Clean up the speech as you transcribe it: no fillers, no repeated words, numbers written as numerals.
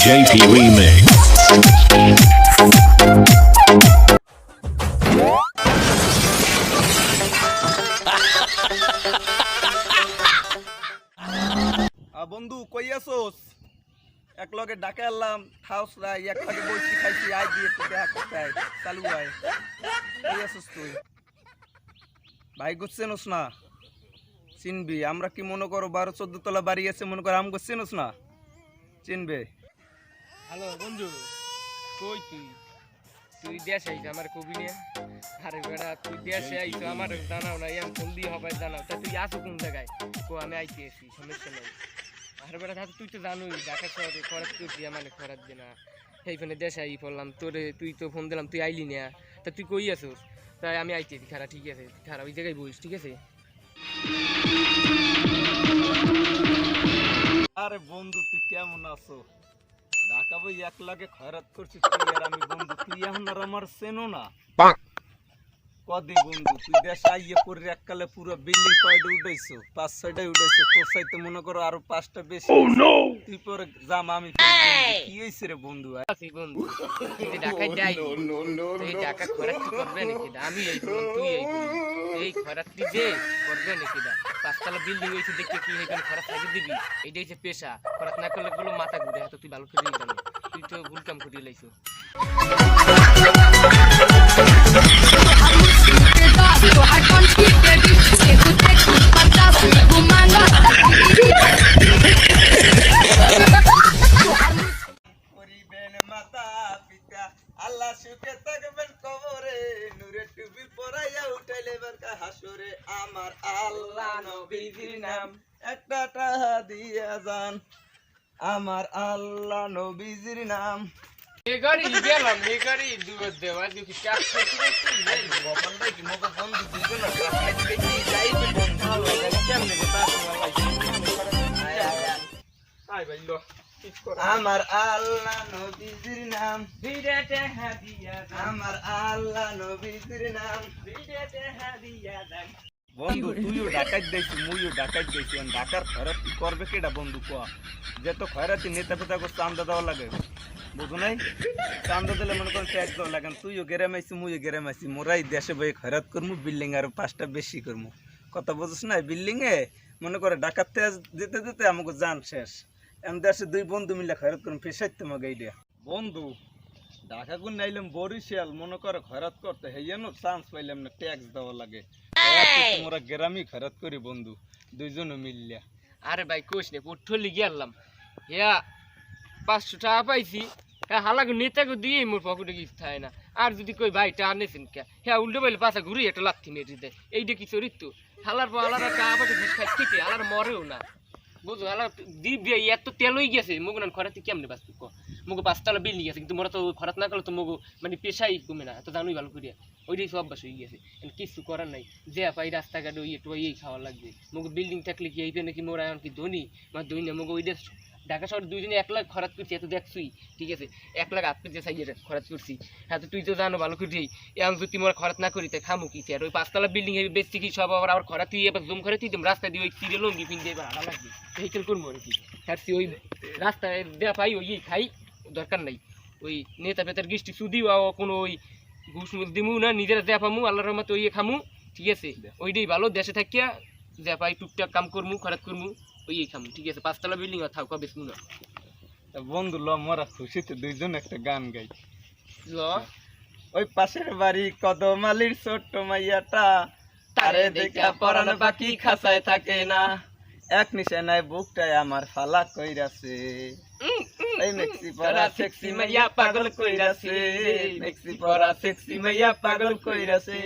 JP Remix. বন্ধু কই আছোস? এক লগে ডাকে আনলাম খাওস রাই এক লগে বইছি খাইছি আই দিয়ে তো দেখা করতে আই চালু আই কই আছোস তুই? ভাই গুছছেনস না? চিনবি আমরা কি মনে করো 12-14 তলা বাড়ি আছে মনে কর আম গুছছেনস না? চিনবে? হ্যালো বন্ধু, কই তুই? তুই দেশে আইস আমার কবি নিয়ে? আরে বেড়া তুই দেশে আইস আমার জানাও না, আমি ফোন দিয়ে হবে জানাও। তা তুই আসো কোন জায়গায়? কো আমি আইতে আসি, সমস্যা নেই। আরে বেড়া তাহলে তুই তো জানোই ঢাকা শহরে খরচ করছি আমার খরচ দিনা সেইখানে দেশে আই পড়লাম তোরে, তুই তো ফোন দিলাম তুই আইলি না। তা তুই কই আসোস? তাই আমি আইতে আছি, খারাপ ঠিক আছে, খারাপ ওই জায়গায় বইস, ঠিক আছে? আরে বন্ধু তুই কেমন আছো? ঢাকা বই এক লাগে খয়রাত করছিস তুই আর আমি বন্ধু, তুই এখন আর আমার চেনো না। কদি বন্ধু তুই দেশ আইয়ে করে এককালে পুরো বিল্ডিং কয়টা উঠাইছো? 5-6টা উঠাইছো, তোর সাইতে মনে করো আরো 5টা বেশি। তুই পরে জাম আমি কি হইছে রে বন্ধু? আছি বন্ধু, তুই যে ঢাকায় যাই এই ঢাকা খরচ করবে নাকি? আমি এই বললাম তুই এই খরচটি যে করবে নাকি? 5তলা বিল্ডিং হয়েছে দেখতে কি এখানে খরচ লাগে দিবি? এইটাই হচ্ছে পেশা, খরচ না করলে গুলো মাথা ঘুরে। তো তুই ভালো করে জানো তুই তো ভুল কাম করে লাইছো। আল্লাহ সুখে থাকবেন কবরে, নূরে টুপি পরাইয়া উঠাইলে বারকা হাসরে। আমার আল্লাহ নবীজির নাম একটা টাহা দিয়া যান, আমার আল্লাহ নবীজির নাম। এগারি গেলাম এগারি দুধ দেওয়া দেখি চাষ করতে যাই গোপাল ভাই কি মগো বন্ধু দুইজন রাস্তায় দিকে কি যাইবে বন্ধু? কেমনে রে তাস আই ভাই লো আমার আল্লাহ নবীজির নাম ভিড়েতে হাদিয়া আমার আল্লাহ নবীজির নাম। ভিড়েতে হাদিয়া দান। বন্ধু তুইও ডাকাত দিয়েছি মুইও ডাকাত দিয়েছি, ঢাকার খয়রাত কি করবে কেডা বন্ধু কোয়া? যে তো খয়রাতি নেতা ফেতা করছে চান্দা দেওয়া লাগে, বুঝো নাই? চান্দা দিলে মনে করেন ট্যাক্স দেওয়া লাগে। তুইও গেরামাইছি মুইও গেরামাইছি, মোরাই দেশে বই খয়রাত করবো, বিল্ডিং আরো 5টা বেশি করবো। কথা বুঝছ না? বিল্ডিং এ মনে করে ডাকাত যেতে যেতে আমাকে জান শেষ। আমি দেশে 2 বন্ধু মিলে খয়রাত করবো, ফেসাইতে তোমাকে এইটা বন্ধু। ঢাকা গুণ নাইলাম বরিশাল মনে করে খয়রাত করতে হেয়েন চান্স পাইলাম না, ট্যাক্স দেওয়া লাগে। তোমরা গ্রামই খয়রাত করি বন্ধু দুইজনে মিললিয়া। আরে ভাই কোশ নে পড়লি গেলাম ইয়া 500 টাকা পাইছি, হ্যাঁ হালাকে নেতাকে দিয়ে মোর পকেটে কিছু থাকে না। আর যদি কই ভাই টাকা নেছেন কে, হ্যাঁ উল্টো পাইলে পাশা ঘুরি একটা লাথি মেরে দেয়। এইটা কি চরিত্র? হালার পর হালার টাকা পাঠে ঘুষ খাই ঠিক হালার মরেও না, বুঝো? হালার দিবি এত তেল হয়ে গেছে মুগো না খরাতে কেমনে বাঁচবি ক? মুগো 5তলা বিল্ডিং আছে কিন্তু মোরা তো খরাত না করলে তো মুগো মানে পেশাই কমে না, এত জানুই ভালো করিয়া। ওইটাই সব অভ্যাস হয়ে গেছে, কিছু করার নাই। যে পাই রাস্তাঘাটে ওই একটু এই খাওয়া লাগবে। মুগো বিল্ডিং থাকলে কি এইটা নাকি মোরা এখন কি ধনী মানে ধনী না? মুগো ওইটা ঢাকা শহরে 2 জনে 1 লাখ খরচ করছি, এত দেখছুই ঠিক আছে? 1 লাখ আপনি যে সাইজের খরচ করছি, হ্যাঁ তো তুই তো জানো ভালো করেই। এখন যদি মোরা খরচ না করি তাই খামু কি? আর ওই 5তলা বিল্ডিং এ বেশি কি সব আবার খরা তুই এবার জুম করে তুই রাস্তা দিয়ে ওই সিরিয়াল লঙ্গি পিন দিয়ে এবার আড়া লাগবে ভেহিকেল করবো আর কি। হ্যাঁ ওই রাস্তায় দেয়া পাই ওই খাই, দরকার নাই ওই নেতা পেতার গিষ্টি সুদিও কোনো ওই ঘুষ মুষ দিমু না, নিজেরা দেয়া পামু আল্লাহর রহমতে ওই খামু, ঠিক আছে? ওইটাই ভালো। দেশে থাকিয়া যা পাই টুকটাক কাম করমু, খরাত করমু, ওই খামু, ঠিক আছে? 5তলা বিল্ডিং আর থাকা বেশ না বন্ধু ল মরা খুশিতে দুইজন একটা গান গাই ল। ওই পাশের বাড়ি কদমালির ছোট্ট মাইয়াটা, তারে দেখা পরান বাকি খাসায় থাকে না, এক নিশানায় বুকটায় আমার ফালা কইরাছে, এই মেক্সি পরা সেক্সি মাইয়া পাগল কইরাছে, মেক্সি পরা সেক্সি মাইয়া পাগল কইরাছে।